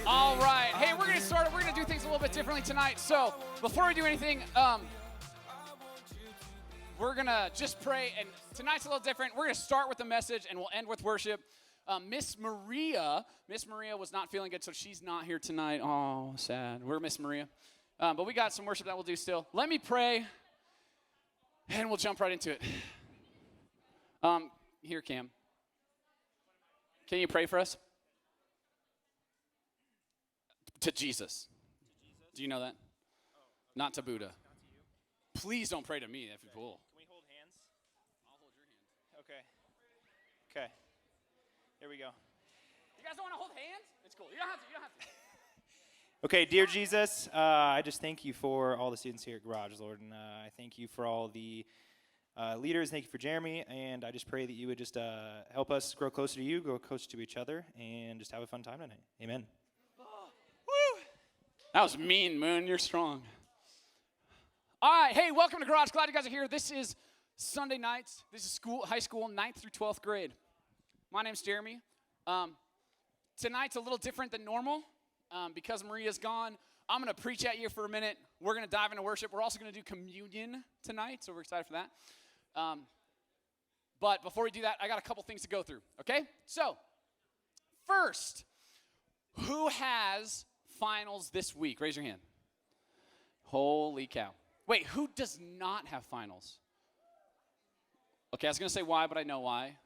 All right. Hey, we're going to start. We're going to do things a little bit differently tonight. So before we do anything, we're going to just pray. And tonight's a little different. We're going to start with the message, and we'll end with worship. Miss Maria was not feeling good, so she's not here tonight. Oh, sad. We're Miss Maria. But we got some worship that we'll do still. Let me pray, and we'll jump right into it. Here, Cam. Can you pray for us? To Jesus. Do you know that? Not to Buddha. Not to you. Please don't pray to me if you pull. Can we hold hands? I'll hold your hand. Okay. Here we go. You guys don't want to hold hands? It's cool. You don't have to. Okay, dear Jesus, I just thank you for all the students here at Garage, Lord, and I thank you for all the leaders. Thank you for Jeremy, and I just pray that you would just help us grow closer to you, grow closer to each other, and just have a fun time tonight. Amen. Woo! That was mean, Moon. You're strong. All right. Hey, welcome to Garage. Glad you guys are here. This is Sunday nights. This is high school, 9th through 12th grade. My name's Jeremy. Tonight's a little different than normal because Maria's gone. I'm going to preach at you for a minute. We're going to dive into worship. We're also going to do communion tonight, so we're excited for that. But before we do that, I got a couple things to go through, okay? So, first, who has finals this week? Raise your hand. Holy cow. Wait, who does not have finals? Okay, I was going to say why, but I know why.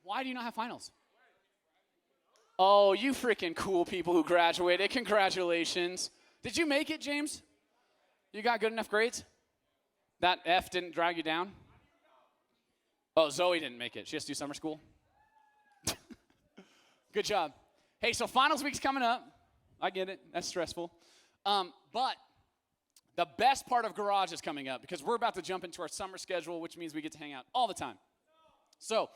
Why do you not have finals? Oh, you freaking cool people who graduated. Congratulations. Did you make it, James? You got good enough grades? That F didn't drag you down? Oh, Zoe didn't make it. She has to do summer school? Good job. Hey, so finals week's coming up. I get it. That's stressful. But the best part of Garage is coming up because we're about to jump into our summer schedule, which means we get to hang out all the time. So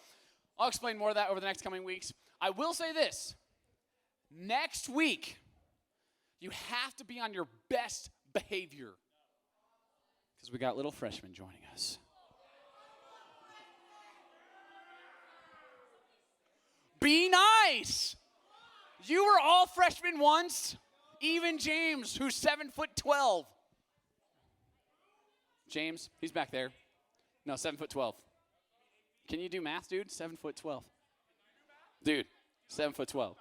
I'll explain more of that over the next coming weeks. I will say this. Next week, you have to be on your best behavior because we got little freshmen joining us. Be nice. You were all freshmen once. Even James, who's 7'12". James, he's back there. No, 7'12". Can you do math, dude? 7'12". Dude, 7'12".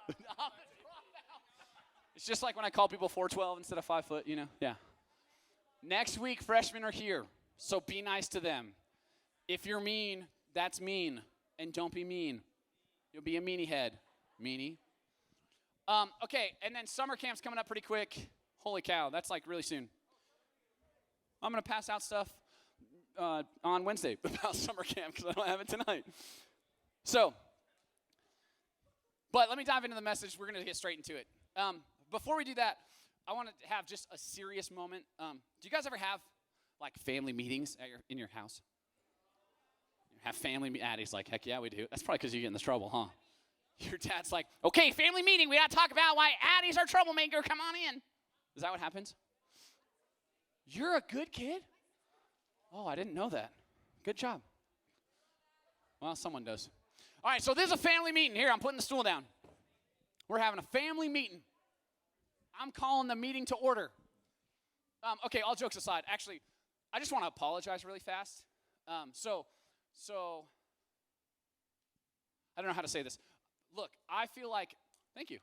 It's just like when I call people 4'12" instead of 5 foot, you know? Yeah. Next week, freshmen are here, so be nice to them. If you're mean, that's mean, and don't be mean. You'll be a meanie head. Meanie. Okay, and then summer camp's coming up pretty quick. Holy cow, that's like really soon. I'm going to pass out stuff on Wednesday about summer camp because I don't have it tonight. So, but let me dive into the message. We're going to get straight into it. Before we do that, I want to have just a serious moment. Do you guys ever have like family meetings in your house? You have family meetings? Addie's like, heck yeah, we do. That's probably because you get in this trouble, huh? Your dad's like, okay, family meeting. We got to talk about why Addie's our troublemaker. Come on in. Is that what happens? You're a good kid? Oh, I didn't know that. Good job. Well, someone does. All right, so this is a family meeting. Here, I'm putting the stool down. We're having a family meeting. I'm calling the meeting to order. Okay, all jokes aside. Actually, I just want to apologize really fast. So I don't know how to say this. Look, I feel like, thank you.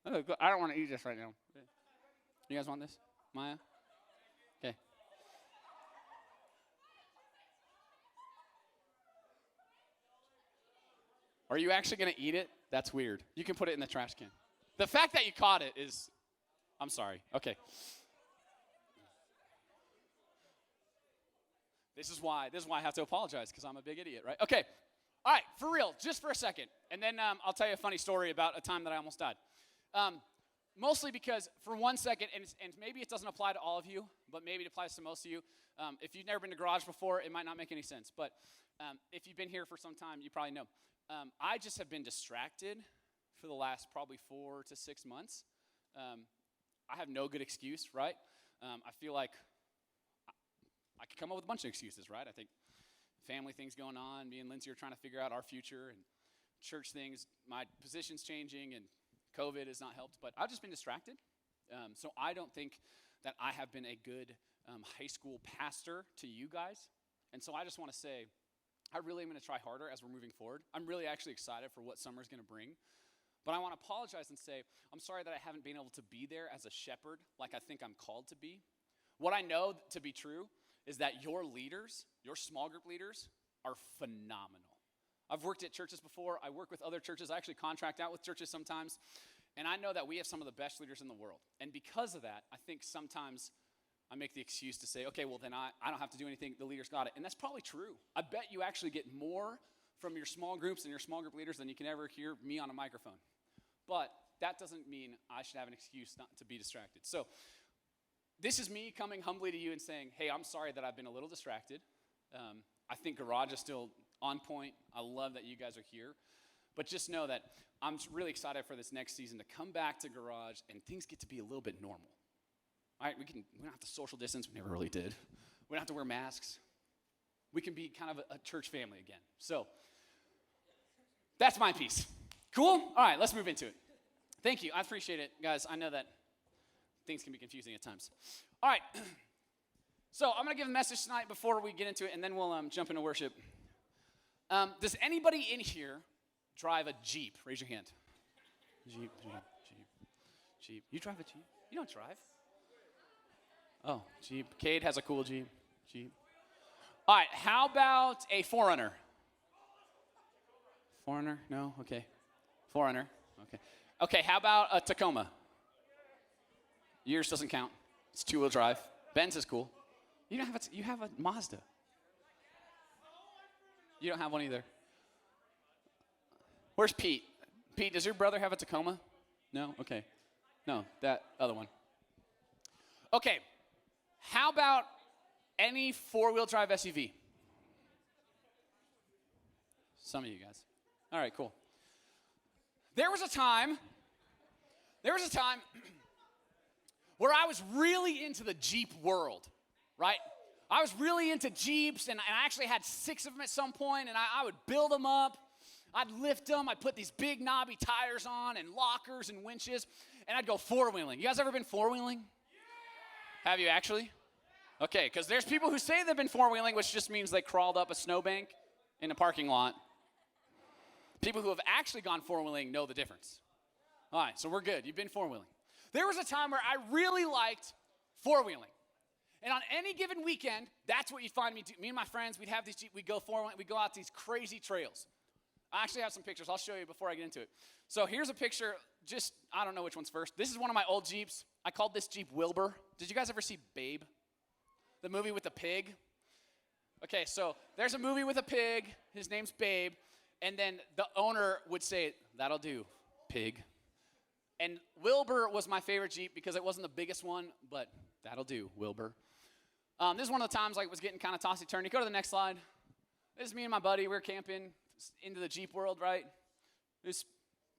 I don't want to eat this right now. You guys want this? Maya? Okay. Are you actually going to eat it? That's weird. You can put it in the trash can. The fact that you caught it is, I'm sorry. Okay. This is why I have to apologize, because I'm a big idiot, right? Okay. All right, for real, just for a second. And then I'll tell you a funny story about a time that I almost died. Mostly because for 1 second, and maybe it doesn't apply to all of you, but maybe it applies to most of you. If you've never been to Garage before, it might not make any sense. But if you've been here for some time, you probably know. I just have been distracted for the last probably 4 to 6 months. I have no good excuse, right? I feel like I could come up with a bunch of excuses, right? I think family things going on. Me and Lindsay are trying to figure out our future and church things. My position's changing, and COVID has not helped. But I've just been distracted. So I don't think that I have been a good high school pastor to you guys. And so I just want to say, I really am going to try harder as we're moving forward. I'm really actually excited for what summer's going to bring. But I want to apologize and say, I'm sorry that I haven't been able to be there as a shepherd like I think I'm called to be. What I know to be true is that your leaders, your small group leaders, are phenomenal. I've worked at churches before. I work with other churches. I actually contract out with churches sometimes. And I know that we have some of the best leaders in the world. And because of that, I think sometimes I make the excuse to say, okay, well, then I don't have to do anything. The leaders got it. And that's probably true. I bet you actually get more from your small groups and your small group leaders than you can ever hear me on a microphone. But that doesn't mean I should have an excuse not to be distracted. So this is me coming humbly to you and saying, hey, I'm sorry that I've been a little distracted. I think Garage is still on point. I love that you guys are here. But just know that I'm really excited for this next season to come back to Garage and things get to be a little bit normal. All right, we don't have to social distance. We never really did. We don't have to wear masks. We can be kind of a church family again. So that's my piece. Cool? All right, let's move into it. Thank you. I appreciate it, guys. I know that things can be confusing at times. All right. So I'm going to give a message tonight before we get into it, and then we'll jump into worship. Does anybody in here drive a Jeep? Raise your hand. Jeep. You drive a Jeep? You don't drive. Oh, Jeep. Cade has a cool Jeep. All right, how about a 4Runner? 4Runner? No? Okay. 4Runner. Okay. Okay, how about a Tacoma? Yours doesn't count. It's 2-wheel drive. Benz is cool. You have a Mazda. You don't have one either. Where's Pete? Pete, does your brother have a Tacoma? No? Okay. No, that other one. Okay. How about any 4-wheel drive SUV? Some of you guys. All right, cool. There was a time where I was really into the Jeep world, right? I was really into Jeeps, and I actually had 6 of them at some point, and I would build them up. I'd lift them. I'd put these big knobby tires on and lockers and winches, and I'd go 4-wheeling. You guys ever been 4-wheeling? Yeah. Have you actually? Okay, because there's people who say they've been 4-wheeling, which just means they crawled up a snowbank in a parking lot. People who have actually gone 4-wheeling know the difference. All right, so we're good. You've been 4-wheeling. There was a time where I really liked 4-wheeling. And on any given weekend, that's what you'd find me do. Me and my friends, we'd have these Jeep, we'd go 4-wheeling, we'd go out these crazy trails. I actually have some pictures. I'll show you before I get into it. So here's a picture, I don't know which one's first. This is one of my old Jeeps. I called this Jeep Wilbur. Did you guys ever see Babe? The movie with the pig? Okay, so there's a movie with a pig. His name's Babe. And then the owner would say, that'll do, pig. And Wilbur was my favorite Jeep because it wasn't the biggest one, but that'll do, Wilbur. This is one of the times I was getting kind of tossy-turny. Go to the next slide. This is me and my buddy. We're camping into the Jeep world, right? It was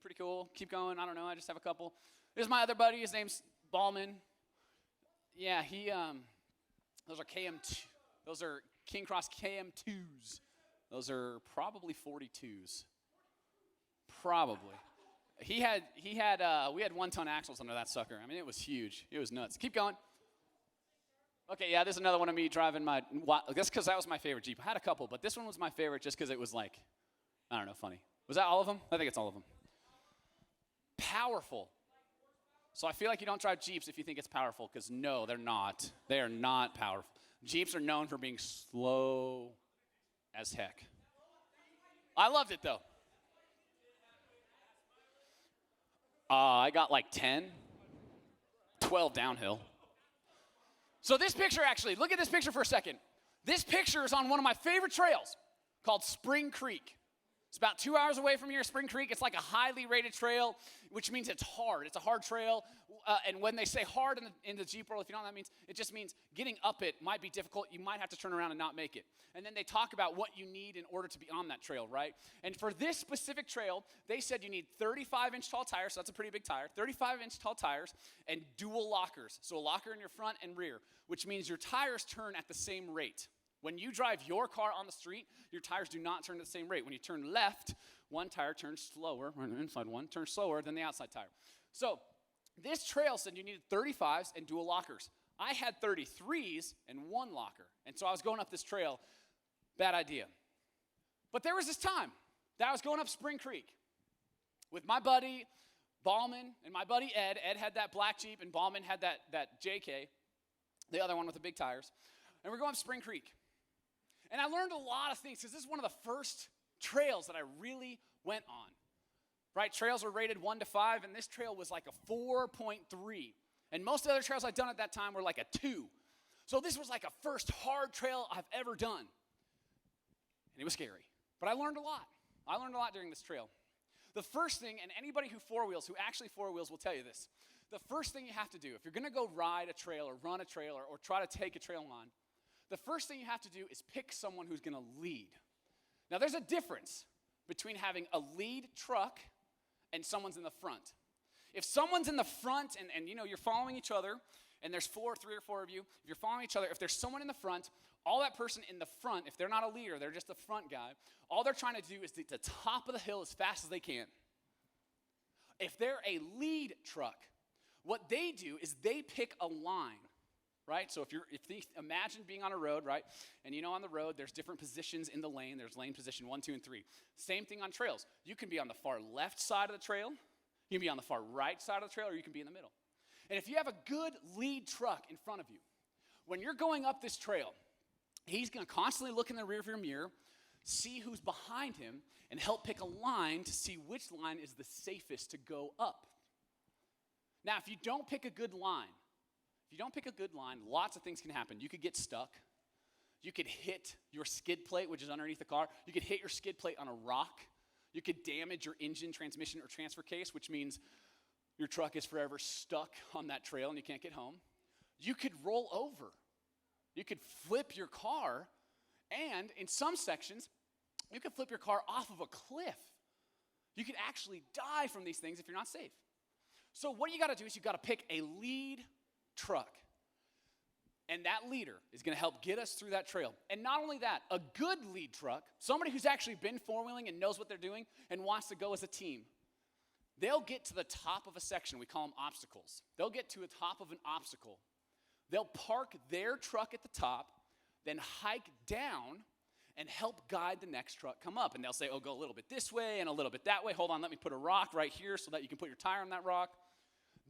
pretty cool. Keep going. I don't know. I just have a couple. This is my other buddy. His name's Ballman. Yeah, those are KM2. Those are King Cross KM2s. Those are probably 42s. Probably. We had 1-ton axles under that sucker. I mean, it was huge. It was nuts. Keep going. Okay, yeah, this is another one of me driving that's because that was my favorite Jeep. I had a couple, but this one was my favorite just because it was like, I don't know, funny. Was that all of them? I think it's all of them. Powerful. So I feel like you don't drive Jeeps if you think it's powerful, because no, they're not. They are not powerful. Jeeps are known for being slow as heck. I loved it, though. I got like 10, 12 downhill. So this picture actually, look at this picture for a second. This picture is on one of my favorite trails called Spring Creek. It's about 2 hours away from here, Spring Creek. It's like a highly rated trail, which means it's hard. It's a hard trail. And when they say hard in the Jeep world, if you know what that means, it just means getting up it might be difficult. You might have to turn around and not make it. And then they talk about what you need in order to be on that trail, right? And for this specific trail, they said you need 35-inch tall tires, so that's a pretty big tire, 35-inch tall tires, and dual lockers. So a locker in your front and rear, which means your tires turn at the same rate, When you drive your car on the street, your tires do not turn at the same rate. When you turn left, one tire turns slower, or the inside one turns slower than the outside tire. So this trail said you needed 35s and dual lockers. I had 33s and one locker. And so I was going up this trail. Bad idea. But there was this time that I was going up Spring Creek with my buddy Ballman and my buddy Ed. Ed had that black Jeep and Ballman had that JK, the other one with the big tires. And we're going up Spring Creek. And I learned a lot of things because this is one of the first trails that I really went on. Right? Trails were rated 1 to 5, and this trail was like a 4.3. And most of the other trails I'd done at that time were like a 2. So this was like a first hard trail I've ever done. And it was scary. But I learned a lot. I learned a lot during this trail. The first thing, and anybody who actually four wheels will tell you this. The first thing you have to do, if you're going to go ride a trail or run a trail or try to take a trail on, the first thing you have to do is pick someone who's going to lead. Now, there's a difference between having a lead truck and someone's in the front. If someone's in the front and you know you're following each other, and there's 3 or 4 of you, if you're following each other, if there's someone in the front, all that person in the front, if they're not a leader, they're just the front guy, all they're trying to do is get to the top of the hill as fast as they can. If they're a lead truck, what they do is they pick a line, right? So imagine being on a road, right? And you know on the road, there's different positions in the lane. There's lane position 1, 2, and 3. Same thing on trails. You can be on the far left side of the trail, you can be on the far right side of the trail, or you can be in the middle. And if you have a good lead truck in front of you, when you're going up this trail, he's going to constantly look in the rearview mirror, see who's behind him, and help pick a line to see which line is the safest to go up. Now, if you don't pick a good line, lots of things can happen. You could get stuck. You could hit your skid plate, which is underneath the car. You could hit your skid plate on a rock. You could damage your engine, transmission, or transfer case, which means your truck is forever stuck on that trail and you can't get home. You could roll over. You could flip your car, and in some sections, you could flip your car off of a cliff. You could actually die from these things if you're not safe. So what you got to do is you got to pick a lead truck. And that leader is going to help get us through that trail. And not only that, a good lead truck, somebody who's actually been four-wheeling and knows what they're doing and wants to go as a team, they'll get to the top of a section. We call them obstacles. They'll get to the top of an obstacle. They'll park their truck at the top, then hike down and help guide the next truck come up. And they'll say, oh, go a little bit this way and a little bit that way. Hold on, let me put a rock right here so that you can put your tire on that rock.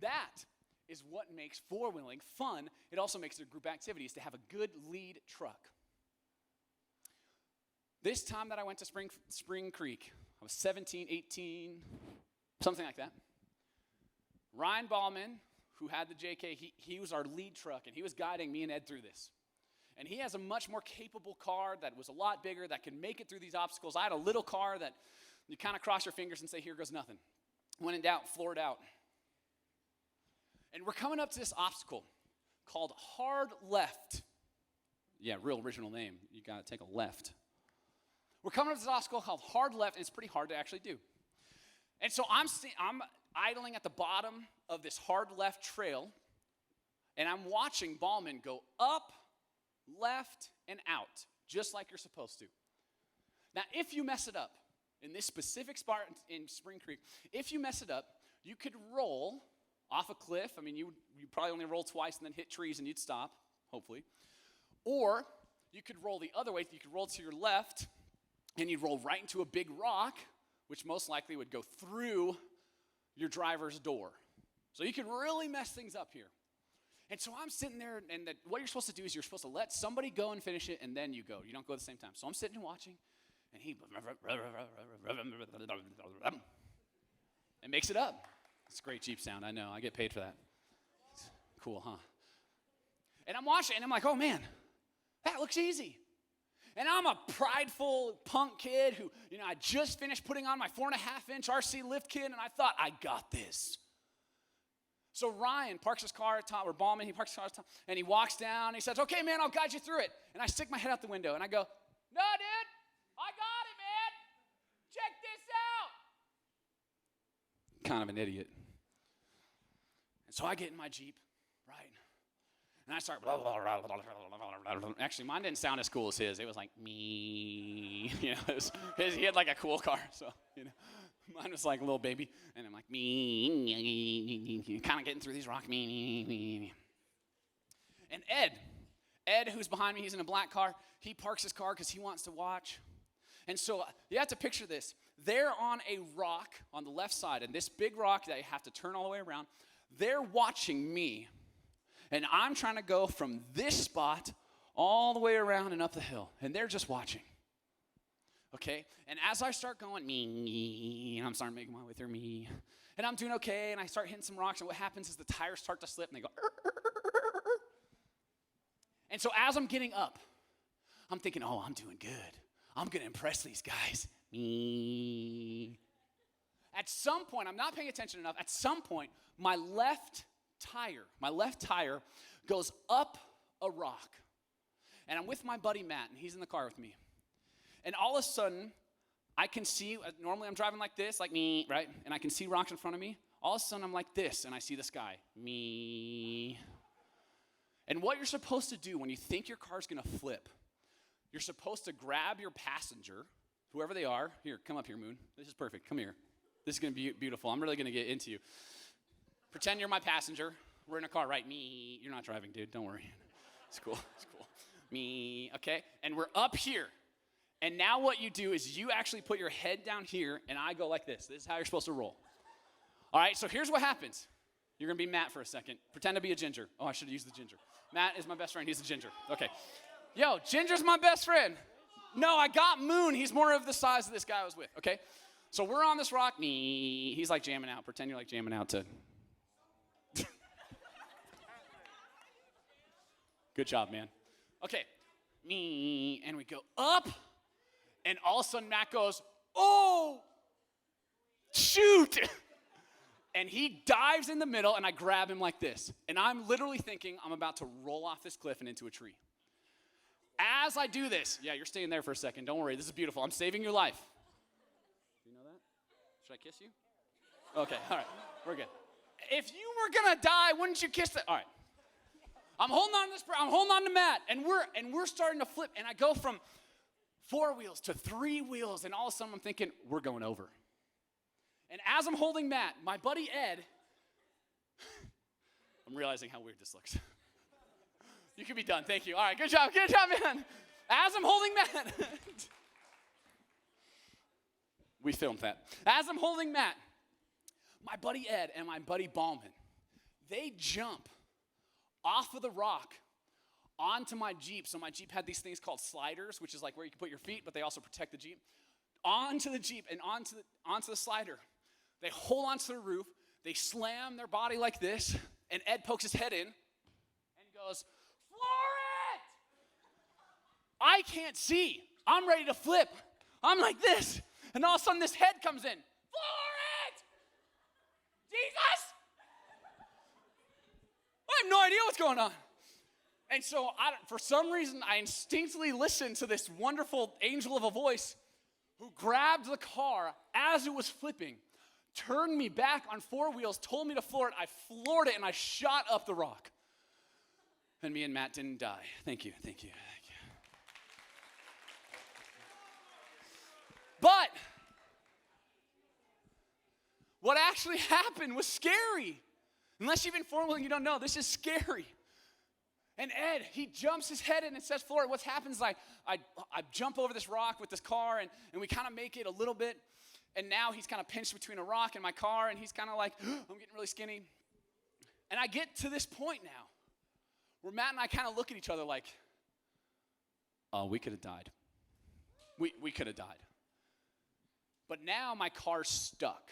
That is what makes four-wheeling fun. It also makes it a group activity, is to have a good lead truck. This time that I went to Spring Creek, I was 17, 18, something like that. Ryan Ballman, who had the JK, he was our lead truck, and he was guiding me and Ed through this. And he has a much more capable car that was a lot bigger, that can make it through these obstacles. I had a little car that you kind of cross your fingers and say, here goes nothing. When in doubt, floor it out. And we're coming up to this obstacle called Hard Left. Yeah, real original name. You got to take a left. We're coming up to this obstacle called Hard Left, and it's pretty hard to actually do. And so I'm idling at the bottom of this hard left trail, and I'm watching Ballman go up, left, and out, just like you're supposed to. Now, if you mess it up, in this specific spot in Spring Creek, if you mess it up, you could roll off a cliff. I mean, you probably only roll twice and then hit trees and you'd stop, hopefully. Or you could roll the other way. You could roll to your left and you'd roll right into a big rock, which most likely would go through your driver's door. So you could really mess things up here. And so I'm sitting there, and what you're supposed to do is you're supposed to let somebody go and finish it, and then you go. You don't go at the same time. So I'm sitting and watching, and he and makes it up. It's a great Jeep sound, I know. I get paid for that. It's cool, huh? And I'm watching, and I'm like, oh, man, that looks easy. And I'm a prideful punk kid who, I just finished putting on my 4.5-inch RC lift kit, and I thought, I got this. So Ryan parks his car at top, or Ballman, he parks his car at top, and he walks down, and he says, okay, man, I'll guide you through it. And I stick my head out the window, and I go, no, dude, I got it, man. Check this out. Kind of an idiot. And so I get in my Jeep, right? And I start, actually, mine didn't sound as cool as his. It was like, me. He had like a cool car, so, mine was like a little baby. And I'm like, me, kind of getting through these rocks, me. And Ed, who's behind me, he's in a black car. He parks his car because he wants to watch. And so you have to picture this. They're on a rock on the left side, and this big rock that you have to turn all the way around. They're watching me, and I'm trying to go from this spot all the way around and up the hill, and they're just watching. Okay? And as I start going, me, and I'm starting making my way through me, and I'm doing okay, and I start hitting some rocks, and what happens is the tires start to slip, and they go, and so as I'm getting up, I'm thinking, oh, I'm doing good. I'm going to impress these guys. Me. At some point, I'm not paying attention enough. At some point, my left tire goes up a rock. And I'm with my buddy Matt, and he's in the car with me. And all of a sudden, I can see, normally I'm driving like this, like me, right? And I can see rocks in front of me. All of a sudden, I'm like this, and I see the sky. Me. And what you're supposed to do when you think your car's going to flip, you're supposed to grab your passenger, whoever they are. Here, come up here, Moon. This is perfect. Come here. This is going to be beautiful. I'm really going to get into you. Pretend you're my passenger. We're in a car, right? Me. You're not driving, dude. Don't worry. It's cool. It's cool. Me. Okay? And we're up here. And now what you do is you actually put your head down here, and I go like this. This is how you're supposed to roll. All right? So here's what happens. You're going to be Matt for a second. Pretend to be a ginger. Oh, I should have used the ginger. Matt is my best friend. He's a ginger. Okay. Yo, Ginger's my best friend. No, I got Moon. He's more of the size of this guy I was with, okay? So we're on this rock. Me. He's like jamming out. Pretend you're like jamming out to. Good job, man. Okay. Me. And we go up. And all of a sudden, Matt goes, oh, shoot. And he dives in the middle, and I grab him like this. And I'm literally thinking I'm about to roll off this cliff and into a tree. As I do this, yeah, you're staying there for a second. Don't worry. This is beautiful. I'm saving your life. Do you know that? Should I kiss you? Okay, all right. We're good. If you were going to die, wouldn't you kiss the... All right. I'm holding on to this. I'm holding on to Matt, and we're starting to flip, and I go from 4 wheels to 3 wheels, and all of a sudden I'm thinking, we're going over. And as I'm holding Matt, my buddy Ed, I'm realizing how weird this looks. You can be done. Thank you. All right, good job, man. As I'm holding Matt, we filmed that. As I'm holding Matt, my buddy Ed and my buddy Ballman, they jump off of the rock onto my Jeep. So my Jeep had these things called sliders, which is like where you can put your feet, but they also protect the Jeep. Onto the Jeep and onto the slider. They hold onto the roof. They slam their body like this, and Ed pokes his head in and goes, floor it! I can't see. I'm ready to flip. I'm like this. And all of a sudden, this head comes in. Floor it! Jesus! I have no idea what's going on. And so, for some reason, I instinctively listened to this wonderful angel of a voice who grabbed the car as it was flipping, turned me back on 4 wheels, told me to floor it. I floored it, and I shot up the rock. And me and Matt didn't die. Thank you. But what actually happened was scary. Unless you've been four-wheeling, you don't know. This is scary. And Ed, he jumps his head in and says, floor it. What happens is I jump over this rock with this car, and we kind of make it a little bit. And now he's kind of pinched between a rock and my car, and he's kind of like, I'm getting really skinny. And I get to this point now where Matt and I kind of look at each other like, oh, we could have died. We could have died. But now my car's stuck.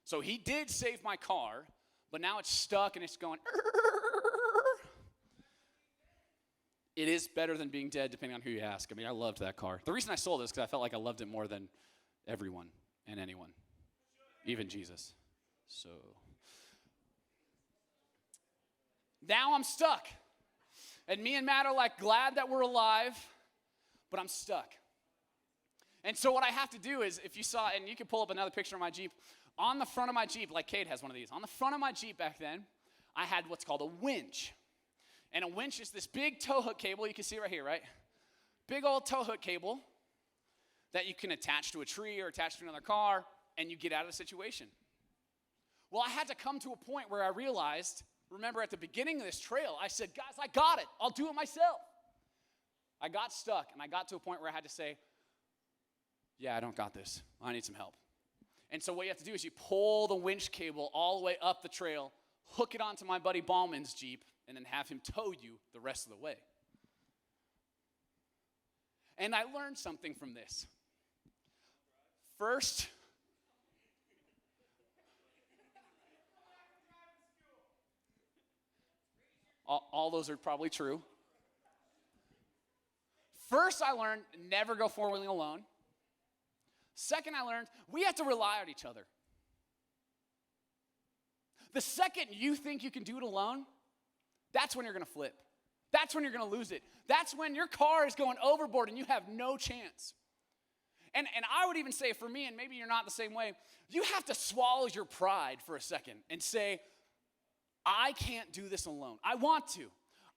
So he did save my car, but now it's stuck and it's going. It is better than being dead, depending on who you ask. I mean, I loved that car. The reason I sold it is because I felt like I loved it more than everyone and anyone, even Jesus. So now I'm stuck. And me and Matt are like glad that we're alive, but I'm stuck. And so what I have to do is, if you saw, and you can pull up another picture of my Jeep, on the front of my Jeep, like Cade has one of these, on the front of my Jeep back then, I had what's called a winch. And a winch is this big tow hook cable. You can see right here, right? Big old tow hook cable that you can attach to a tree or attach to another car, and you get out of the situation. Well, I had to come to a point where I realized, remember at the beginning of this trail, I said, guys, I got it. I'll do it myself. I got stuck, and I got to a point where I had to say, yeah, I don't got this. I need some help. And so what you have to do is you pull the winch cable all the way up the trail, hook it onto my buddy Ballman's Jeep, and then have him tow you the rest of the way. And I learned something from this. First, all those are probably true. First, I learned never go four-wheeling alone. Second, I learned we have to rely on each other. The second you think you can do it alone, that's when you're going to flip. That's when you're going to lose it. That's when your car is going overboard and you have no chance. And I would even say for me, and maybe you're not the same way, you have to swallow your pride for a second and say, I can't do this alone. I want to.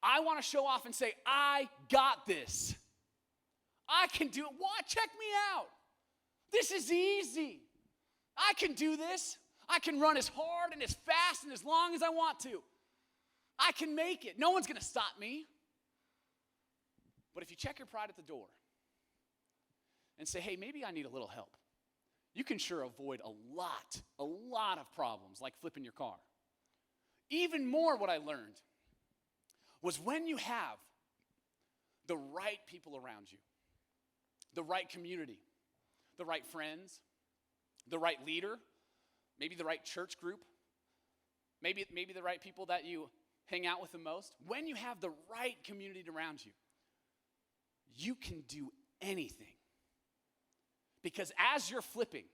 I want to show off and say, I got this. I can do it. What? Check me out. This is easy. I can do this. I can run as hard and as fast and as long as I want to. I can make it. No one's going to stop me. But if you check your pride at the door and say, hey, maybe I need a little help, you can sure avoid a lot of problems like flipping your car. Even more, what I learned was when you have the right people around you, the right community, the right friends, the right leader, maybe the right church group, maybe the right people that you hang out with the most. When you have the right community around you, you can do anything. Because as you're flipping,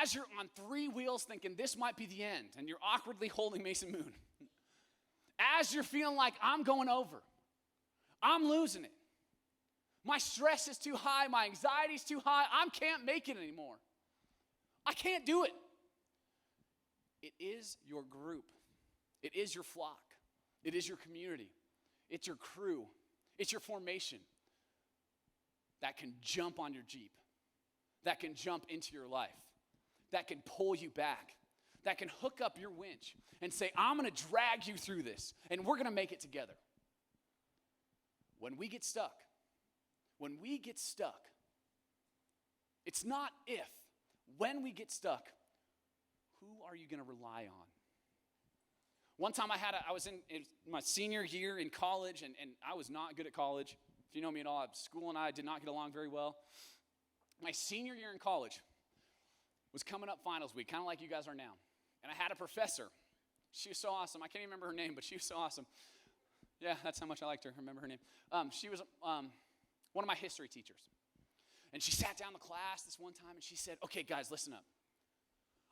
as you're on three wheels thinking this might be the end, and you're awkwardly holding Mason Moon, as you're feeling like I'm going over, I'm losing it, my stress is too high, my anxiety is too high, I can't make it anymore, I can't do it. It is your group. It is your flock. It is your community. It's your crew. It's your formation that can jump on your Jeep, that can jump into your life, that can pull you back, that can hook up your winch and say, I'm going to drag you through this, and we're going to make it together. When we get stuck, it's not if. When we get stuck, who are you going to rely on? One time I was in my senior year in college, and I was not good at college. If you know me at all, school and I did not get along very well. My senior year in college was coming up finals week, kind of like you guys are now. And I had a professor. She was so awesome. I can't even remember her name, but she was so awesome. Yeah, that's how much I liked her. I remember her name. She was one of my history teachers. And she sat down the class this one time, and she said, okay, guys, listen up.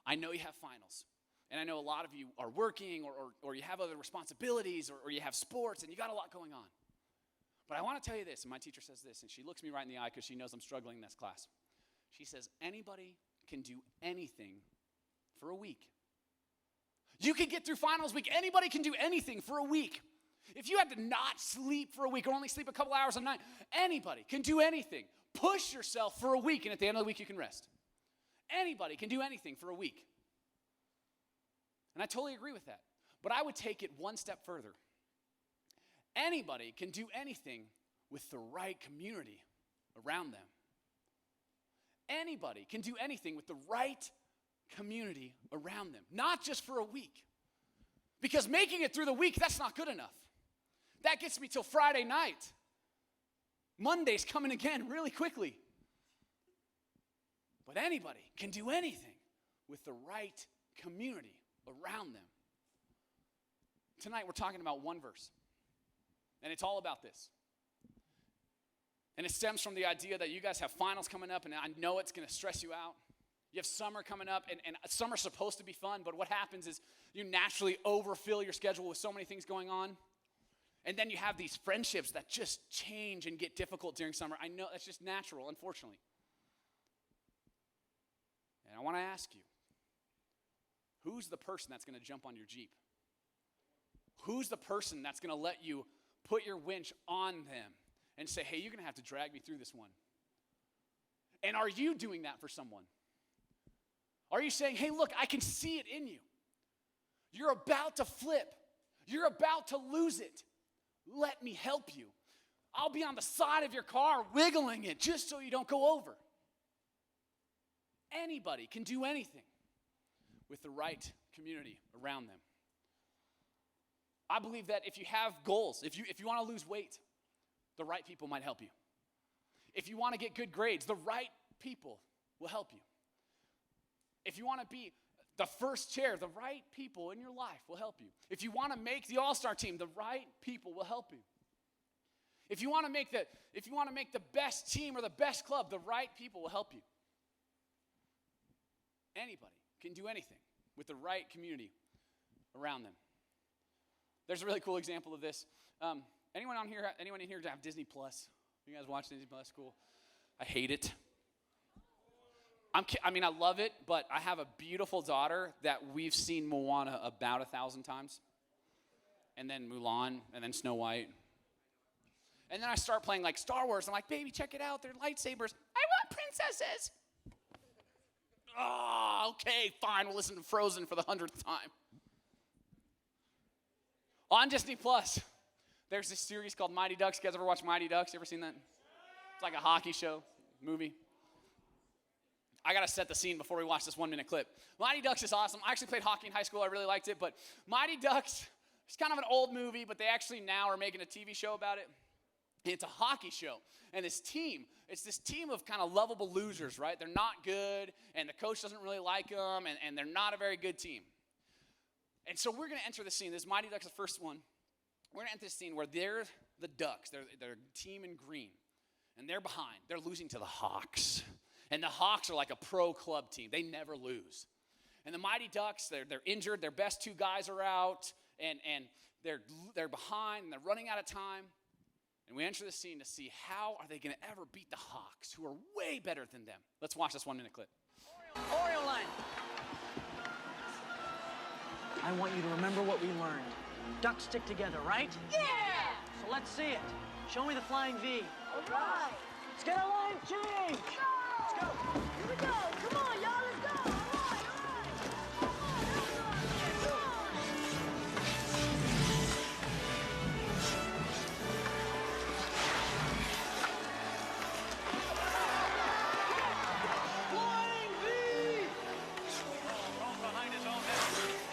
I know you have finals. And I know a lot of you are working or you have other responsibilities or you have sports and you got a lot going on. But I want to tell you this, and my teacher says this, and she looks me right in the eye because she knows I'm struggling in this class. She says, anybody can do anything for a week. You can get through finals week. Anybody can do anything for a week. If you had to not sleep for a week or only sleep a couple hours a night, anybody can do anything. Push yourself for a week, and at the end of the week, you can rest. Anybody can do anything for a week. And I totally agree with that. But I would take it one step further. Anybody can do anything with the right community around them. Anybody can do anything with the right community around them. Not just for a week. Because making it through the week, that's not good enough. That gets me till Friday night. Monday's coming again really quickly. But anybody can do anything with the right community around them. Tonight we're talking about one verse. And it's all about this. And it stems from the idea that you guys have finals coming up, and I know it's going to stress you out. You have summer coming up, and summer's supposed to be fun, but what happens is you naturally overfill your schedule with so many things going on. And then you have these friendships that just change and get difficult during summer. I know that's just natural, unfortunately. And I want to ask you, who's the person that's going to jump on your Jeep? Who's the person that's going to let you put your winch on them and say, hey, you're going to have to drag me through this one? And are you doing that for someone? Are you saying, hey, look, I can see it in you. You're about to flip. You're about to lose it. Let me help you. I'll be on the side of your car wiggling it just so you don't go over. Anybody can do anything with the right community around them. I believe that if you have goals, if you want to lose weight, the right people might help you. If you want to get good grades, the right people will help you. If you want to be the first chair, the right people in your life will help you. If you want to make the all-star team, the right people will help you. If you want to make the best team or the best club, the right people will help you. Anybody can do anything with the right community around them. There's a really cool example of this. Anyone in here have Disney Plus? You guys watch Disney Plus? Cool. I hate it. I love it, but I have a beautiful daughter that we've seen Moana about 1,000 times. And then Mulan, and then Snow White. And then I start playing like Star Wars. I'm like, baby, check it out. They're lightsabers. I want princesses. Oh, okay, fine. We'll listen to Frozen for the 100th time. On Disney Plus, there's this series called Mighty Ducks. You guys ever watch Mighty Ducks? You ever seen that? It's like a hockey show, movie. I got to set the scene before we watch this 1-minute clip. Mighty Ducks is awesome. I actually played hockey in high school. I really liked it. But Mighty Ducks, it's kind of an old movie, but they actually now are making a TV show about it. It's a hockey show. And it's this team of kind of lovable losers, right? They're not good, and the coach doesn't really like them, and they're not a very good team. And so we're going to enter the scene. This Mighty Ducks, the first one. We're going to enter the scene where they're the Ducks. They're a team in green. And they're behind. They're losing to the Hawks. And the Hawks are like a pro club team. They never lose. And the Mighty Ducks, they're injured. Their best two guys are out. And they're behind, and they're running out of time. And we enter the scene to see how are they going to ever beat the Hawks, who are way better than them. Let's watch this 1-minute clip. Oreo line. I want you to remember what we learned. Ducks stick together, right? Yeah! So let's see it. Show me the flying V. All right. Let's get a line change. Let's go. Here we go. Come on, y'all. Let's go. All right. Come on. Flying V! Thrown behind his own net,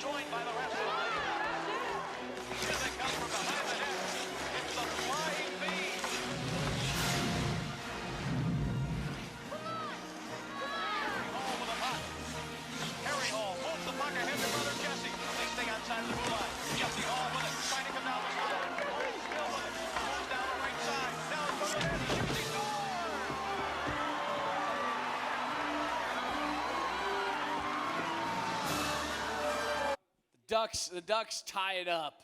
joined by the rest of the line. Here they come from behind the net. It's the flying V. Hall with a puck. Harry Hall moves the puck ahead to brother Jesse. They stay outside of the blue line. Jesse Hall with it, trying to come down the line. Hall still with it. Moves down the right side. Now it's from the net. He shoots, he scores! The Ducks tie it up.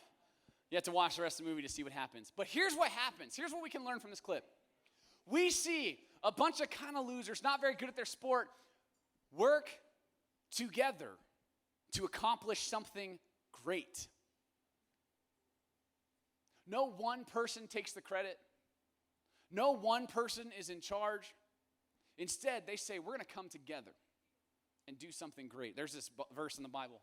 You have to watch the rest of the movie to see what happens. But here's what happens. Here's what we can learn from this clip. We see a bunch of kind of losers, not very good at their sport, work together to accomplish something great. No one person takes the credit. No one person is in charge. Instead, they say, we're going to come together and do something great. There's this verse in the Bible.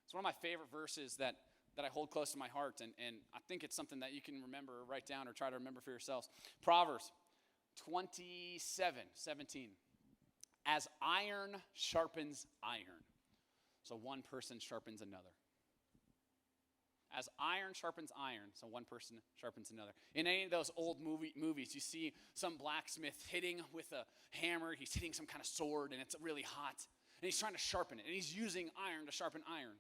It's one of my favorite verses that I hold close to my heart, and I think it's something that you can remember or write down or try to remember for yourselves. Proverbs 27:17. As iron sharpens iron, so one person sharpens another. As iron sharpens iron, so one person sharpens another. In any of those old movies, you see some blacksmith hitting with a hammer. He's hitting some kind of sword, and it's really hot. And he's trying to sharpen it, and he's using iron to sharpen iron.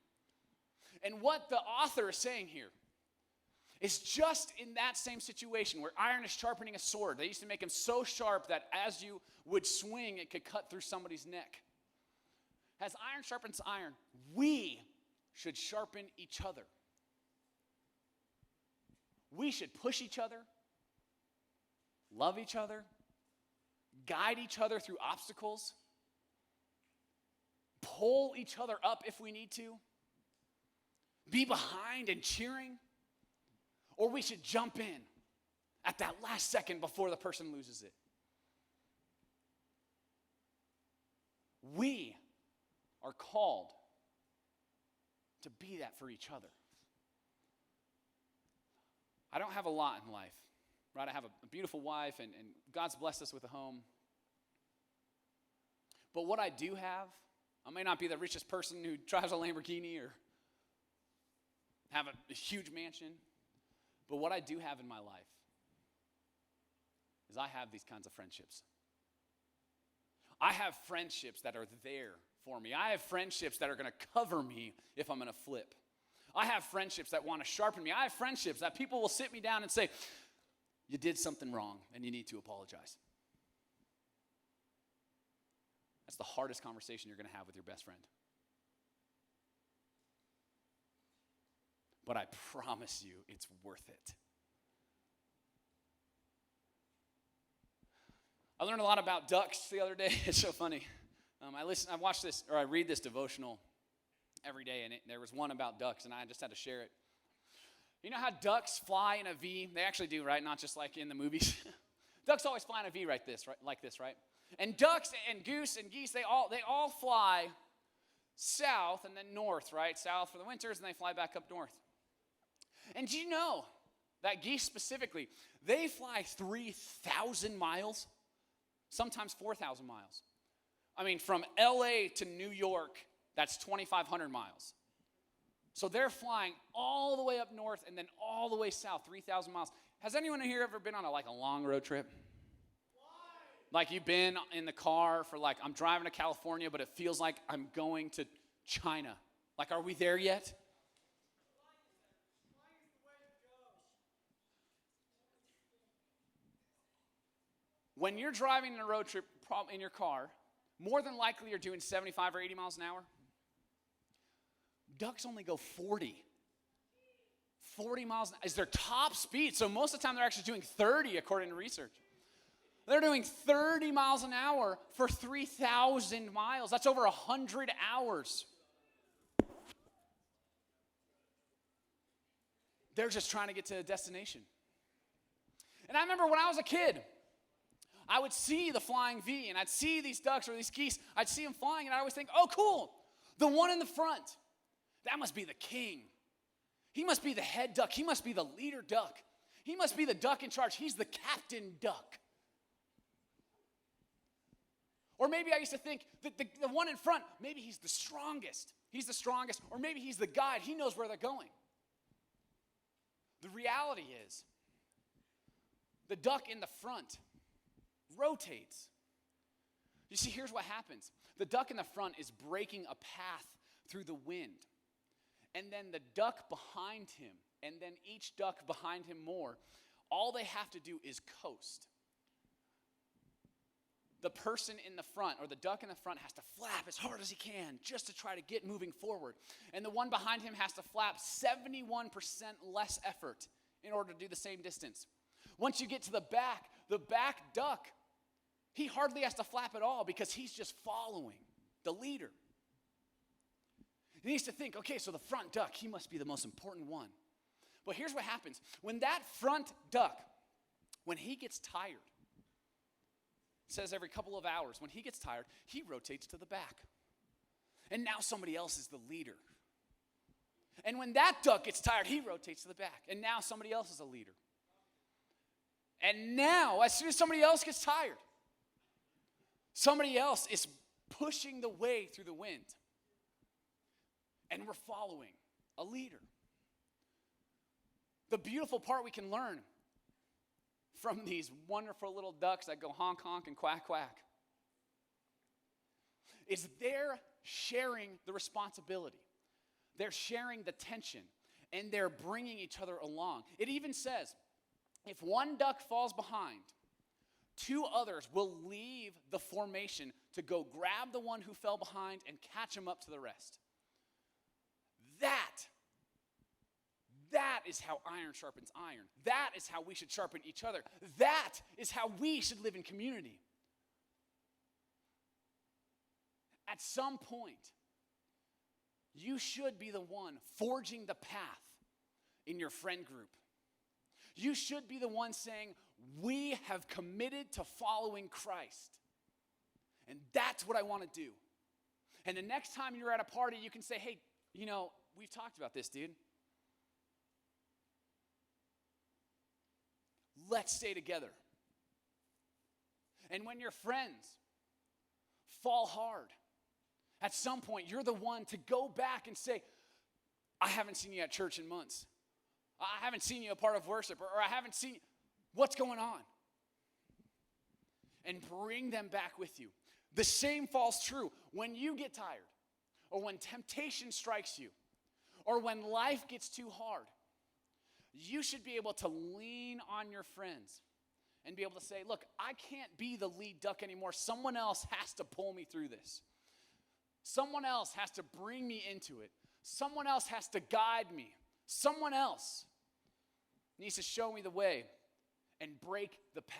And what the author is saying here is just in that same situation where iron is sharpening a sword. They used to make them so sharp that as you would swing, it could cut through somebody's neck. As iron sharpens iron, we should sharpen each other. We should push each other, love each other, guide each other through obstacles, pull each other up if we need to. be behind and cheering, or we should jump in at that last second before the person loses it. We are called to be that for each other. I don't have a lot in life, right? I have a beautiful wife, and God's blessed us with a home. But what I do have, I may not be the richest person who drives a Lamborghini or have a huge mansion, but what I do have in my life is I have these kinds of friendships. I have friendships that are there for me. I have friendships that are going to cover me if I'm going to flip. I have friendships that want to sharpen me. I have friendships that people will sit me down and say, you did something wrong and you need to apologize. That's the hardest conversation you're going to have with your best friend. But I promise you, it's worth it. I learned a lot about ducks the other day. It's so funny. I watched this, or I read this devotional every day, and there was one about ducks, and I just had to share it. You know how ducks fly in a V? They actually do, right? Not just like in the movies. Ducks always fly in a V like this, right? And ducks and goose and geese, they all fly south and then north, right? South for the winters, and they fly back up north. And do you know that geese specifically, they fly 3,000 miles, sometimes 4,000 miles. I mean, from LA to New York, that's 2,500 miles. So they're flying all the way up north and then all the way south, 3,000 miles. Has anyone here ever been on a long road trip? Like you've been in the car for I'm driving to California, but it feels like I'm going to China. Like, are we there yet? When you're driving in a road trip in your car, more than likely you're doing 75 or 80 miles an hour. Ducks only go 40. 40 miles is their top speed. So most of the time they're actually doing 30 according to research. They're doing 30 miles an hour for 3,000 miles. That's over 100 hours. They're just trying to get to a destination. And I remember when I was a kid, I would see the flying V, and I'd see these ducks or these geese. I'd see them flying, and I always think, oh, cool. The one in the front, that must be the king. He must be the head duck. He must be the leader duck. He must be the duck in charge. He's the captain duck. Or maybe I used to think that the one in front, maybe he's the strongest. He's the strongest. Or maybe he's the guide. He knows where they're going. The reality is, the duck in the front rotates. You see, here's what happens. The duck in the front is breaking a path through the wind. And then the duck behind him, and then each duck behind him more, all they have to do is coast. The person in the front, or the duck in the front, has to flap as hard as he can just to try to get moving forward. And the one behind him has to flap 71% less effort in order to do the same distance. Once you get to the back duck, he hardly has to flap at all because he's just following the leader. He needs to think, okay, so the front duck, he must be the most important one. But here's what happens. When that front duck, when he gets tired, it says every couple of hours, when he gets tired, he rotates to the back. And now somebody else is the leader. And when that duck gets tired, he rotates to the back. And now somebody else is a leader. And now, as soon as somebody else gets tired, somebody else is pushing the way through the wind. And we're following a leader. The beautiful part we can learn from these wonderful little ducks that go honk, honk, and quack, quack is they're sharing the responsibility. They're sharing the tension, and they're bringing each other along. It even says, if one duck falls behind, two others will leave the formation to go grab the one who fell behind and catch him up to the rest. That is how iron sharpens iron. That is how we should sharpen each other. That is how we should live in community. At some point, you should be the one forging the path in your friend group. You should be the one saying, we have committed to following Christ. And that's what I want to do. And the next time you're at a party, you can say, hey, you know, we've talked about this, dude. Let's stay together. And when your friends fall hard, at some point, you're the one to go back and say, I haven't seen you at church in months. I haven't seen you a part of worship, or I haven't seen you. What's going on? And bring them back with you. The same falls true when you get tired, or when temptation strikes you, or when life gets too hard. You should be able to lean on your friends and be able to say, look, I can't be the lead duck anymore. Someone else has to pull me through this. Someone else has to bring me into it. Someone else has to guide me. Someone else needs to show me the way and break the path.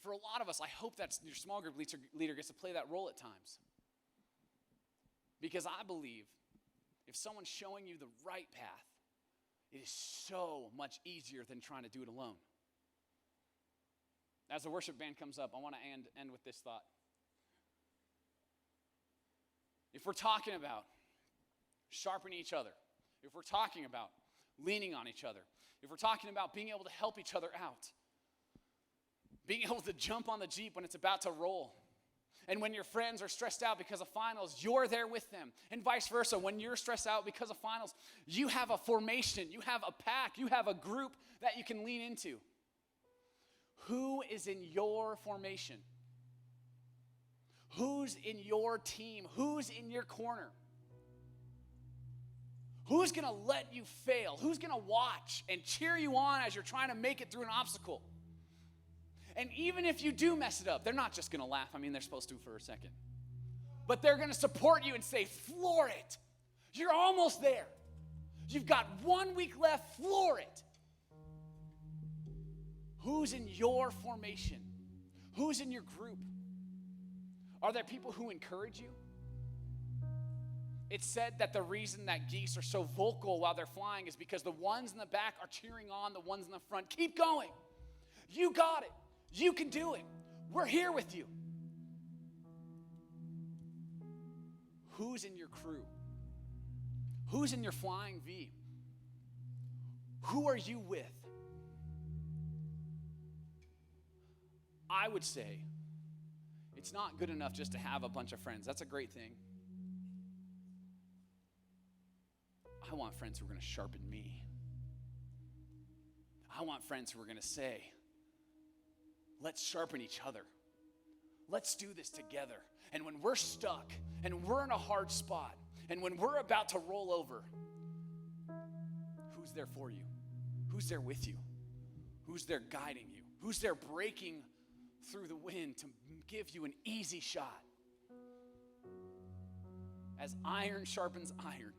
For a lot of us, I hope that your small group leader gets to play that role at times. Because I believe if someone's showing you the right path, it is so much easier than trying to do it alone. As the worship band comes up, I want to end with this thought. If we're talking about sharpening each other, if we're talking about leaning on each other, if we're talking about being able to help each other out, being able to jump on the Jeep when it's about to roll, and when your friends are stressed out because of finals, you're there with them. And vice versa, when you're stressed out because of finals, you have a formation, you have a pack, you have a group that you can lean into. Who is in your formation? Who's in your team? Who's in your corner? Who's going to let you fail? Who's going to watch and cheer you on as you're trying to make it through an obstacle? And even if you do mess it up, they're not just going to laugh. I mean, they're supposed to for a second. But they're going to support you and say, floor it. You're almost there. You've got 1 week left. Floor it. Who's in your formation? Who's in your group? Are there people who encourage you? It's said that the reason that geese are so vocal while they're flying is because the ones in the back are cheering on the ones in the front. Keep going. You got it. You can do it. We're here with you. Who's in your crew? Who's in your flying V? Who are you with? I would say it's not good enough just to have a bunch of friends. That's a great thing. I want friends who are going to sharpen me. I want friends who are going to say, let's sharpen each other. Let's do this together. And when we're stuck, and we're in a hard spot, and when we're about to roll over, who's there for you? Who's there with you? Who's there guiding you? Who's there breaking through the wind to give you an easy shot? As iron sharpens iron,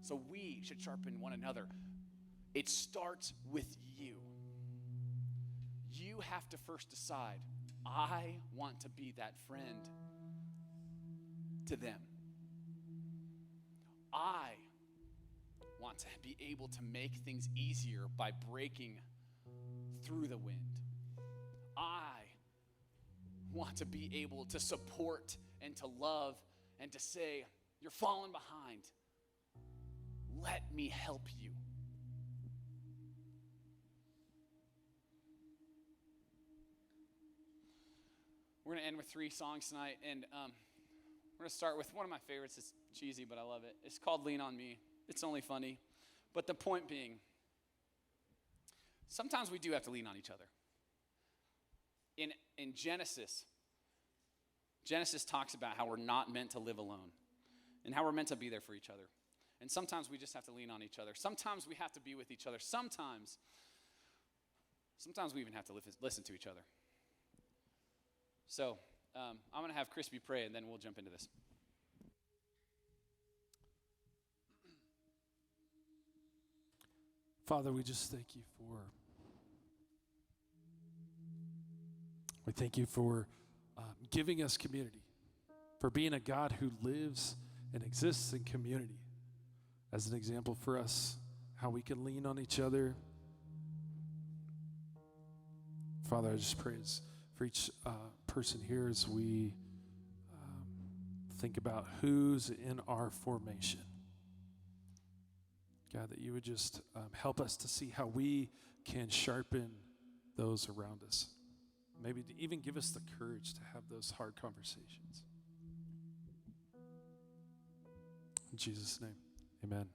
so we should sharpen one another. It starts with you. You have to first decide, I want to be that friend to them. I want to be able to make things easier by breaking through the wind. I want to be able to support and to love and to say, you're falling behind. Let me help you. We're going to end with 3 songs tonight, and we're going to start with one of my favorites. It's cheesy, but I love it. It's called Lean On Me. It's only funny. But the point being, sometimes we do have to lean on each other. In Genesis talks about how we're not meant to live alone and how we're meant to be there for each other. And sometimes we just have to lean on each other. Sometimes we have to be with each other. Sometimes we even have to listen to each other. So I'm going to have Crispy pray, and then we'll jump into this. Father, we just thank you for giving us community, for being a God who lives and exists in community as an example for us, how we can lean on each other. Father, I just praise for each person here as we think about who's in our formation. God, that you would just help us to see how we can sharpen those around us. Maybe to even give us the courage to have those hard conversations. In Jesus' name, amen.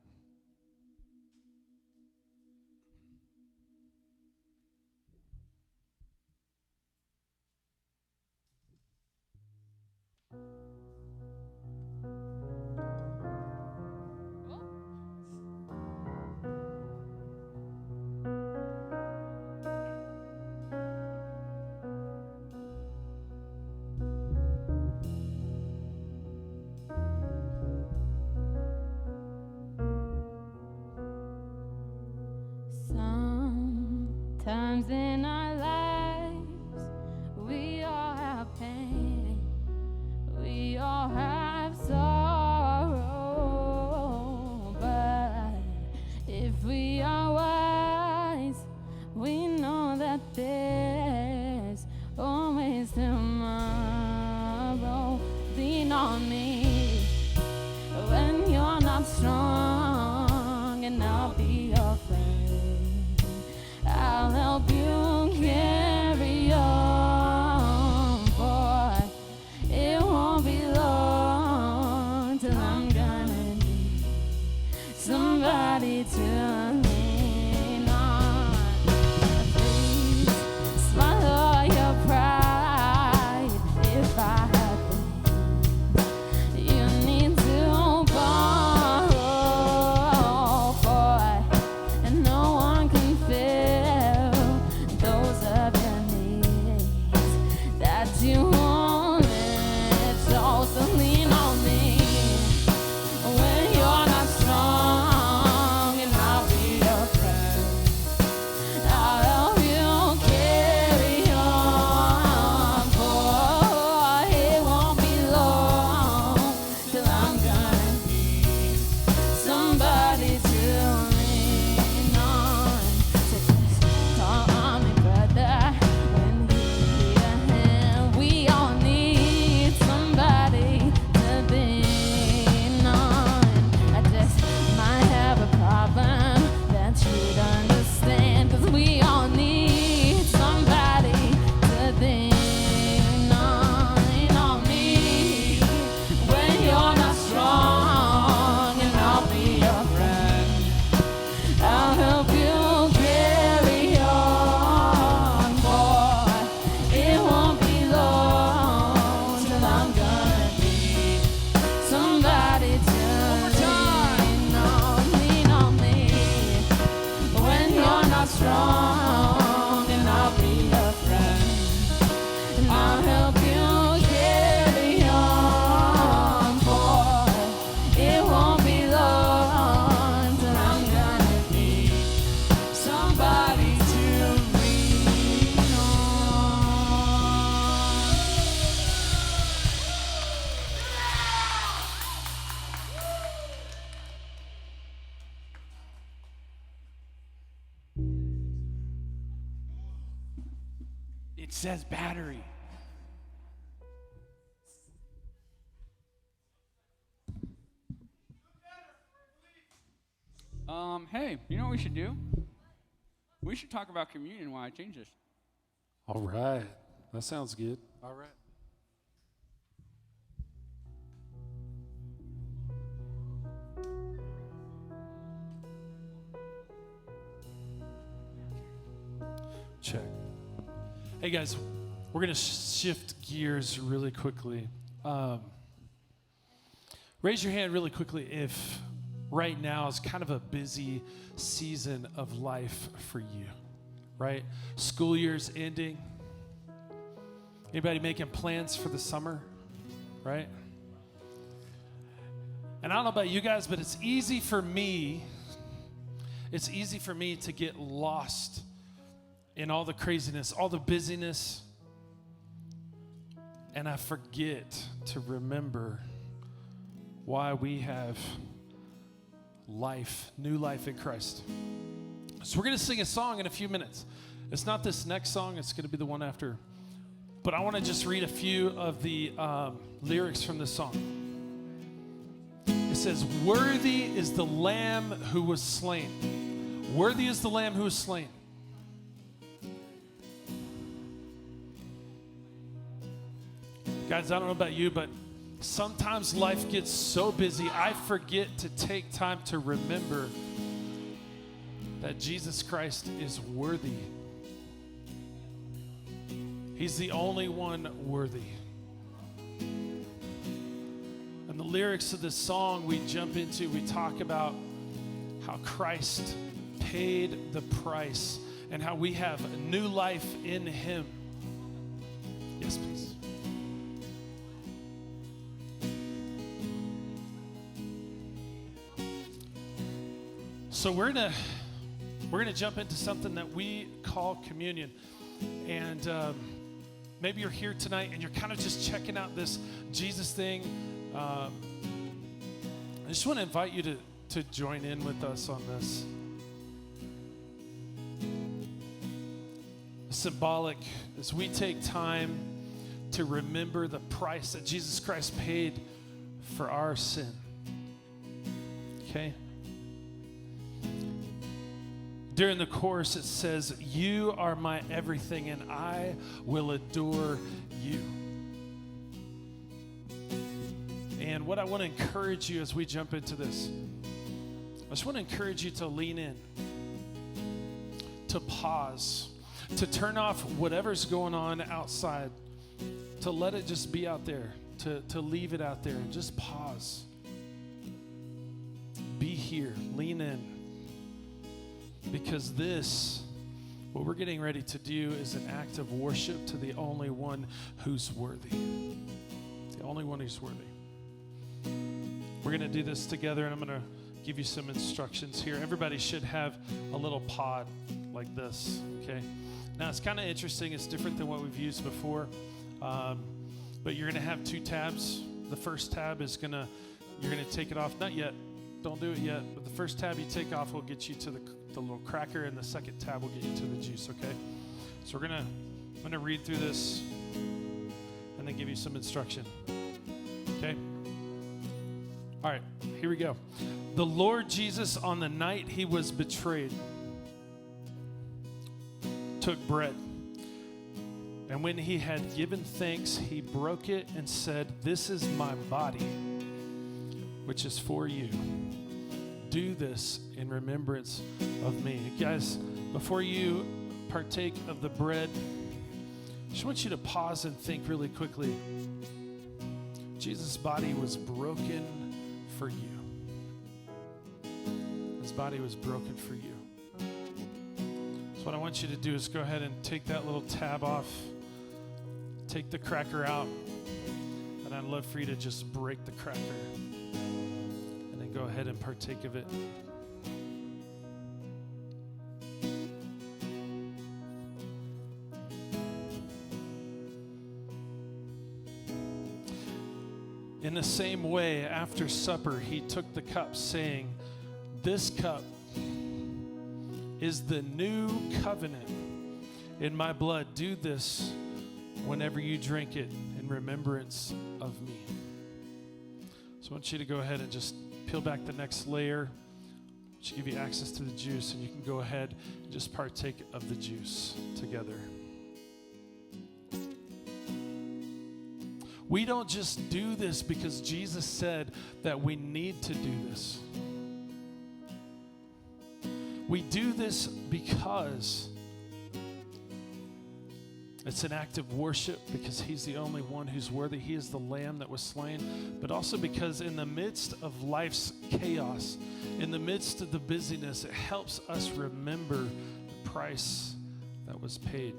Sometimes in our lives, we all have pain, we all have sorrow, but if we are wise, we know that there's always tomorrow. Lean on me when you're not strong, and I'll be your friend. I'll help you carry on, boy. It won't be long till I'm gonna need somebody to lean on. Please swallow your pride. If I had things you need to borrow, boy, and no one can fill those of your needs that you won't live. So lean on me when you're not strong, and I'll be your friend. I'll help you carry on, boy. It won't be long till I'm gonna need somebody to lean on. So just call on me, brother, when you need a hand. We all need somebody to lean on. I just might have a problem that you'd understand, 'cause we all need somebody to lean on. Lean on me when you're not strong, and I'll be your friend. I'll help you carry on, boy. It won't be long till I'm gonna need somebody to lean on. Lean on me when you're not strong, and I'll be your friend. And I'll help you carry on, boy. It won't be long till I'm gonna need somebody to lean on. It says battery. Hey, you know what we should do? We should talk about communion while I change this. All right. That sounds good. All right. Check. Hey guys, we're gonna shift gears really quickly. Raise your hand really quickly if right now is kind of a busy season of life for you, right? School year's ending. Anybody making plans for the summer, right? And I don't know about you guys, but it's easy for me to get lost in all the craziness, all the busyness, and I forget to remember why we have life, new life in Christ. So we're going to sing a song in a few minutes. It's not this next song, it's going to be the one after. But I want to just read a few of the lyrics from this song. It says, "Worthy is the Lamb who was slain." Worthy is the Lamb who was slain. Guys, I don't know about you, but sometimes life gets so busy, I forget to take time to remember that Jesus Christ is worthy. He's the only one worthy. And the lyrics of this song we jump into, we talk about how Christ paid the price and how we have a new life in Him. Yes, please. So we're gonna jump into something that we call communion, and maybe you're here tonight and you're kind of just checking out this Jesus thing. I just want to invite you to join in with us on this. Symbolic as we take time to remember the price that Jesus Christ paid for our sin. Okay? During the chorus, it says, "You are my everything, and I will adore you." And what I want to encourage you as we jump into this, I just want to encourage you to lean in, to pause, to turn off whatever's going on outside, to let it just be out there, to leave it out there and just pause. Be here, lean in. Because this, what we're getting ready to do, is an act of worship to the only one who's worthy. The only one who's worthy. We're going to do this together, and I'm going to give you some instructions here. Everybody should have a little pod like this, okay? Now, it's kind of interesting. It's different than what we've used before, but you're going to have two tabs. The first tab is you're going to take it off. Not yet. Don't do it yet. But the first tab you take off will get you to the little cracker, and the second tab will get you to the juice, okay? So I'm gonna read through this and then give you some instruction. Okay? All right, here we go. The Lord Jesus, on the night He was betrayed, took bread. And when He had given thanks, He broke it and said, "This is my body, which is for you. Do this in remembrance of me." Guys, before you partake of the bread, I just want you to pause and think really quickly. Jesus' body was broken for you. His body was broken for you. So what I want you to do is go ahead and take that little tab off, take the cracker out, and I'd love for you to just break the cracker. Go ahead and partake of it. In the same way, after supper, He took the cup, saying, "This cup is the new covenant in my blood. Do this whenever you drink it in remembrance of me." So I want you to go ahead and just peel back the next layer, which give you access to the juice, and you can go ahead and just partake of the juice together. We don't just do this because Jesus said that we need to do this. We do this because it's an act of worship, because He's the only one who's worthy. He is the Lamb that was slain, but also because in the midst of life's chaos, in the midst of the busyness, it helps us remember the price that was paid.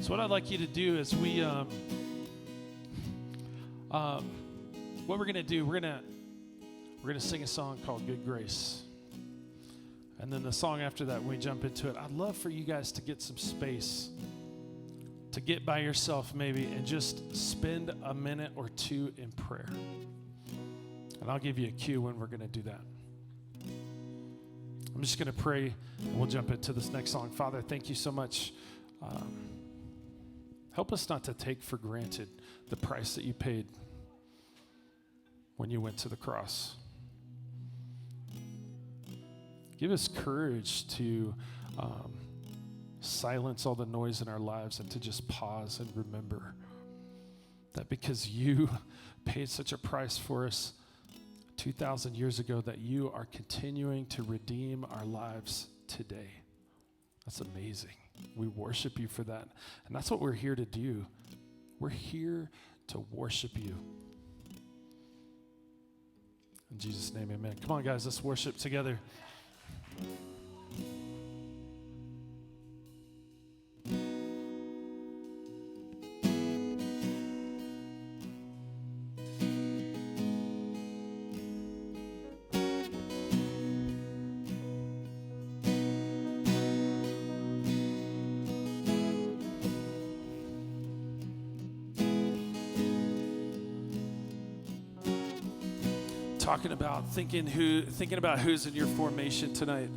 So what I'd like you to do is what we're going to do, we're going to sing a song called "Good Grace." And then the song after that, when we jump into it, I'd love for you guys to get some space, to get by yourself maybe, and just spend a minute or two in prayer. And I'll give you a cue when we're going to do that. I'm just going to pray, and we'll jump into this next song. Father, thank you so much. Help us not to take for granted the price that you paid when you went to the cross. Give us courage to silence all the noise in our lives and to just pause and remember that because you paid such a price for us 2,000 years ago, that you are continuing to redeem our lives today. That's amazing. We worship you for that. And that's what we're here to do. We're here to worship you. In Jesus' name, amen. Come on, guys, let's worship together. Talking about thinking about who's in your formation tonight.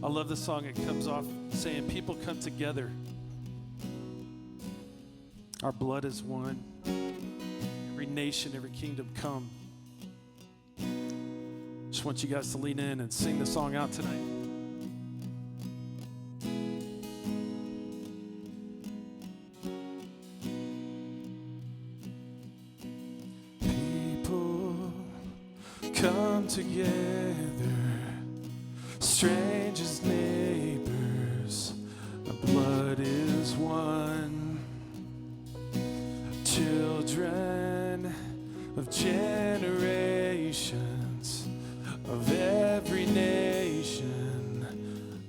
I love the song. It comes off saying, people come together. Our blood is one. Every nation, every kingdom come. Just want you guys to lean in and sing the song out tonight. Come together, strangers, neighbors, the blood is one. Children of generations, of every nation,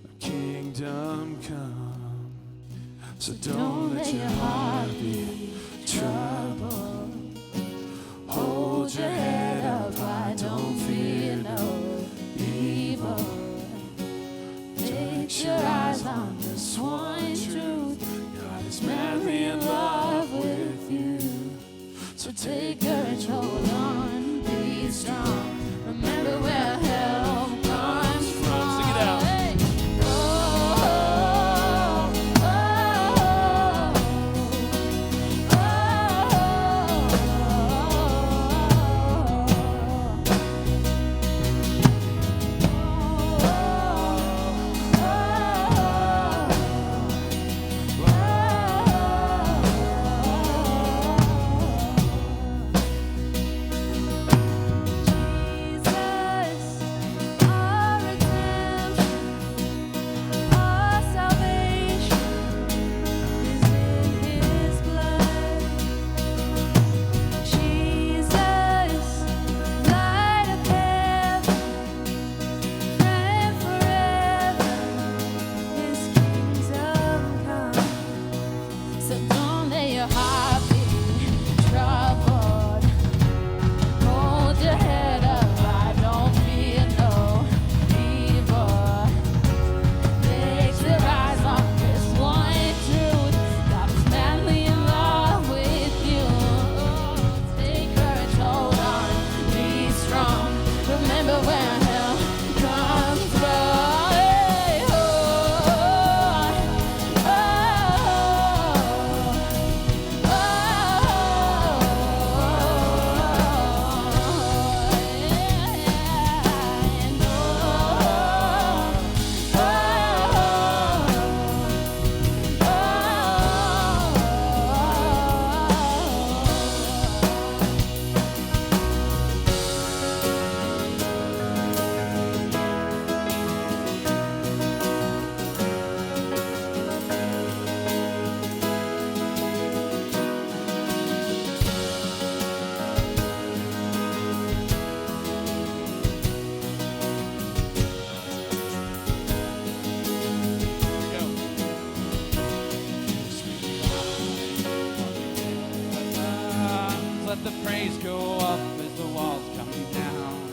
of kingdom come. So don't let your heart be troubled. Hold your head up high, don't fear no evil. Fix your eyes on this one truth. God is madly in love with you. So take courage, hold on, be strong. Remember where help comes from. Sing it out. Hey. Oh, oh, oh, the praise go up as the walls come down.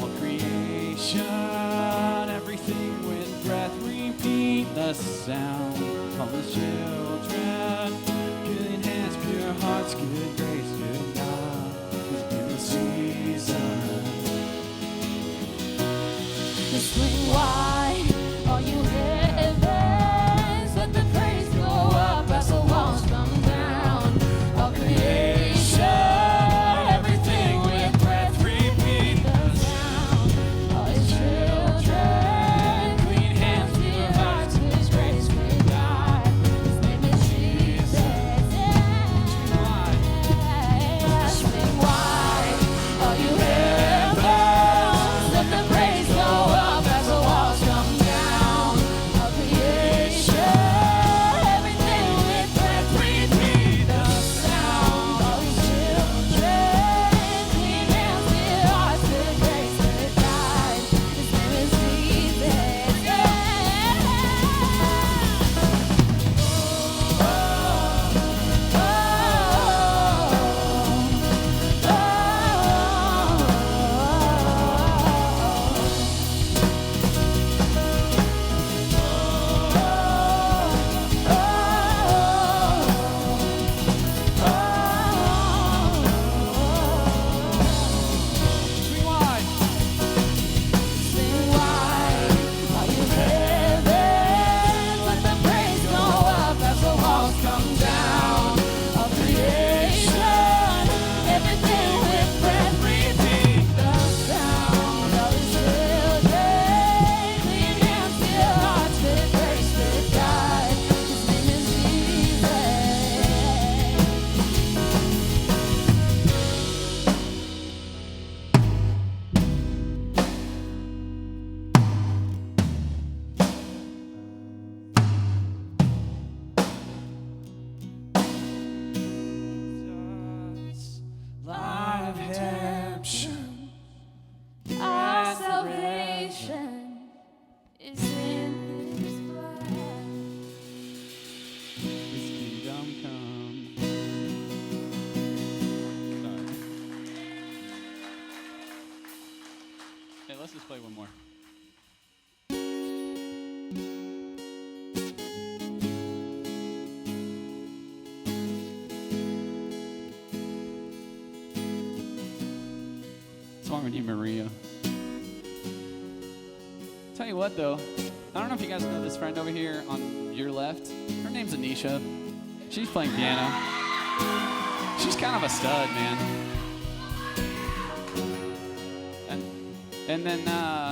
All creation, everything with breath, repeat the sound. All the children, good hands, pure hearts, good grace, good God. In the season Just swing wide, all you heavens, let the praise go up as the walls come down. All creation, everything with breath, repeat the sound. All his children, clean hands, pure hearts, his grace with God. His name is Jesus. Swing wide, all you heavens, let the praise go up as the walls come down. All creation, everything with breath, repeat the sound. All his children, clean hands, pure hearts, good grace, good God. His name is Jesus. Swing wide. Swing wide, all you heavens, let the praise go up as the walls come down. All creation, everything with breath, repeat the sound. All his children, clean hands, pure hearts, good grace, good God. His name is Jesus. Live redemption. Our salvation is in His blood. His kingdom come. Sorry. Hey, let's just play one more. What's wrong with you, Maria? Tell you what, though, I don't know if you guys know this friend over here on your left. Her name's Anisha. She's playing piano. She's kind of a stud, man. And then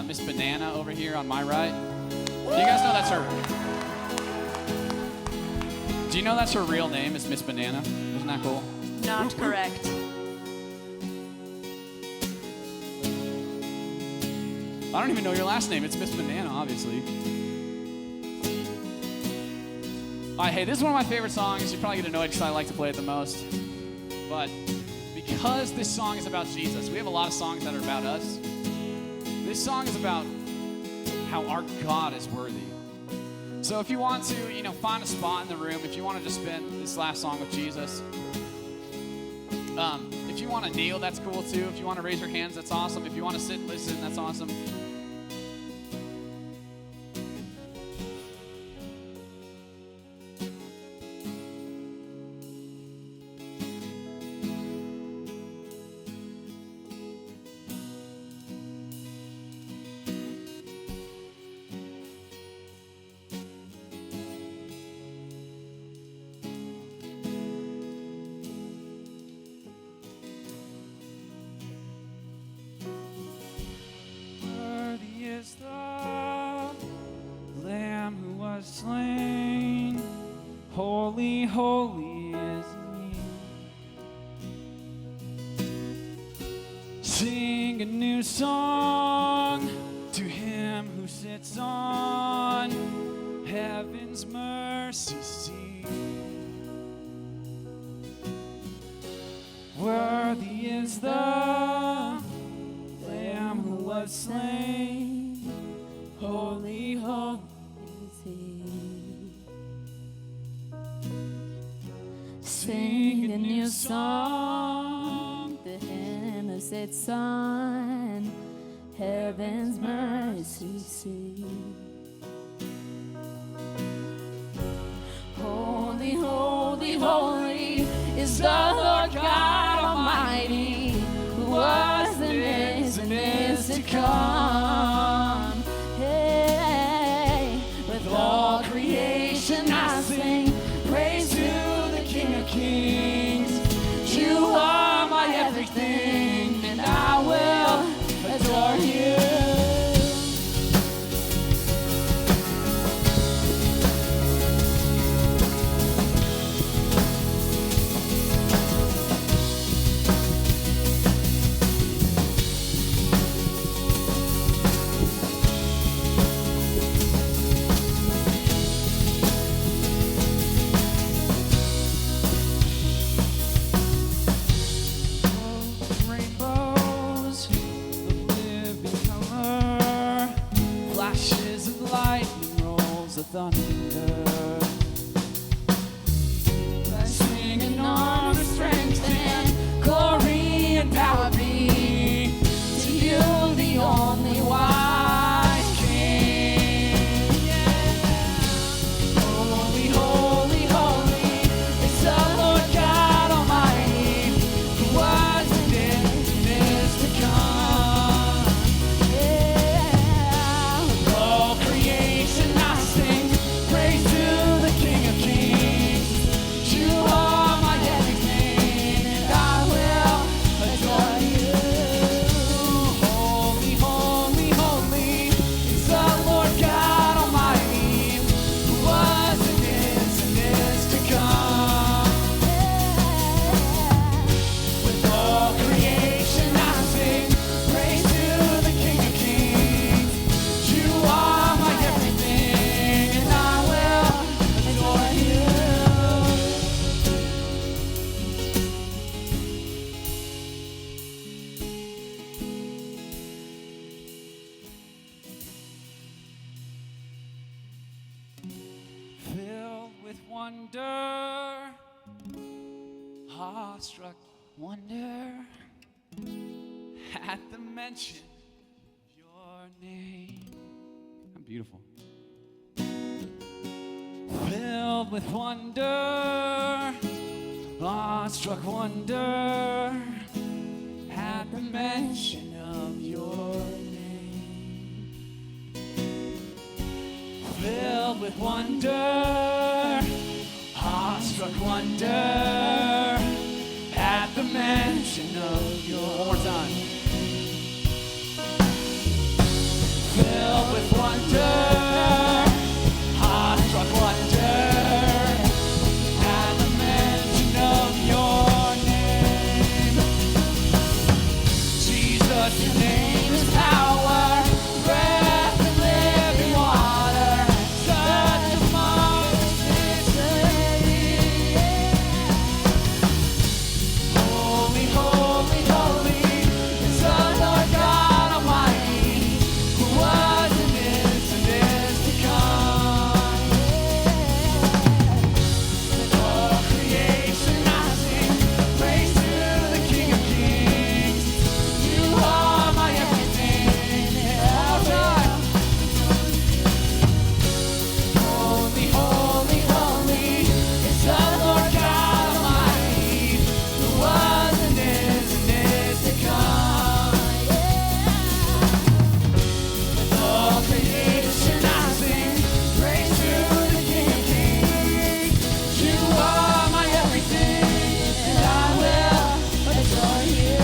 Miss Banana over here on my right. Do you guys know that's her? Do you know that's her real name is Miss Banana? Isn't that cool? Not correct. I don't even know your last name. It's Miss Banana, obviously. All right, hey, this is one of my favorite songs. You probably get annoyed because I like to play it the most. But because this song is about Jesus, we have a lot of songs that are about us. This song is about how our God is worthy. So if you want to, find a spot in the room, if you want to just spend this last song with Jesus, if you want to kneel, that's cool too. If you want to raise your hands, that's awesome. If you want to sit and listen, that's awesome. Worthy is the Lamb who was slain. Holy, holy is He. Sing a new song to Him who sits on heaven's mercy seat. Worthy is the Lamb who was slain. Holy, holy Is He. Sing a new song. The Him who sits on heaven's mercy seat. Holy, holy, holy is the Lord God Almighty, who was and is to come. thunder. Blessing and honor, strength and glory and power be to you, the only wise King. Holy, holy, holy is the Lord God Almighty, who was and is to come. With all creation I sing praise to the King of Kings. You are my everything, and I will adore you. Holy, holy, holy is the Lord God Almighty, who was and is to come. With all creation I sing praise to the King of Kings. You are my everything, and I will adore you. Filled with wonder, awestruck wonder at the mention of your name. How beautiful. Filled with wonder, awestruck wonder at the mention of your name. Filled with wonder, awestruck wonder at the mention of your. One more time. Filled with wonder, awestruck wonder at the mention of your name. Jesus, your name is power, breath and living water. Such a marvelous mystery. Holy, holy, holy is the Lord God Almighty, who was and is to come. With all creation I sing praise to the King of Kings. You are my everything, all time. Holy, holy, holy is the Lord God Almighty, who was and is to come. With all creation I sing praise to the King of Kings. You are my everything, and I will adore you.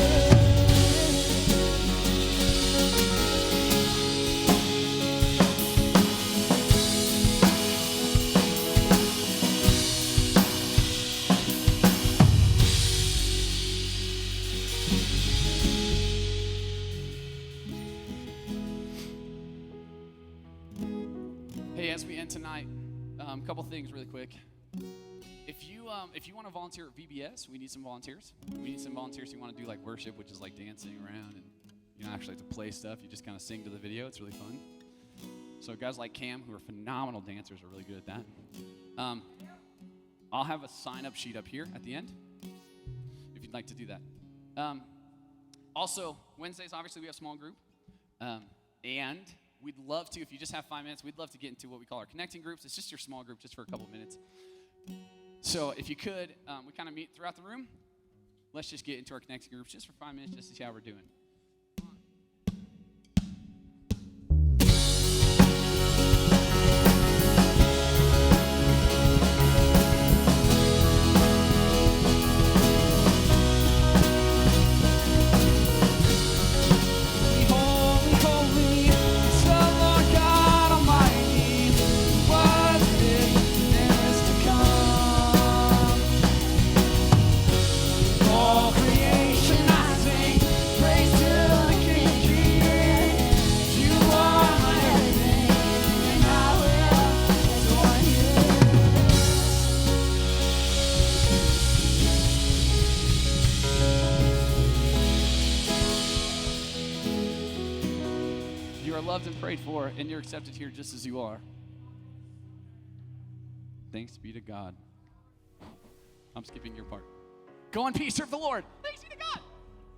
Hey, as we end tonight, a couple things really quick. If you want to volunteer at VBS, we need some volunteers. We need some volunteers who want to do like worship, which is like dancing around, and you don't actually have to play stuff. You just kind of sing to the video. It's really fun. So guys like Cam, who are phenomenal dancers, are really good at that. I'll have a sign-up sheet up here at the end if you'd like to do that. Also, Wednesdays, obviously, we have small group. And we'd love to, if you just have 5 minutes, we'd love to get into what we call our connecting groups. It's just your small group, just for a couple minutes. So if you could, we kind of meet throughout the room. Let's just get into our connecting groups just for 5 minutes, just to see how we're doing. Holy, holy is the Lord God Almighty, who was and is to come. All creation I sing praise to the King of Kings. You are my everything, and I will adore You are loved and prayed for, and you're accepted here just as you are. Thanks be to God. I'm skipping your part. Go in peace, serve the Lord. Thanks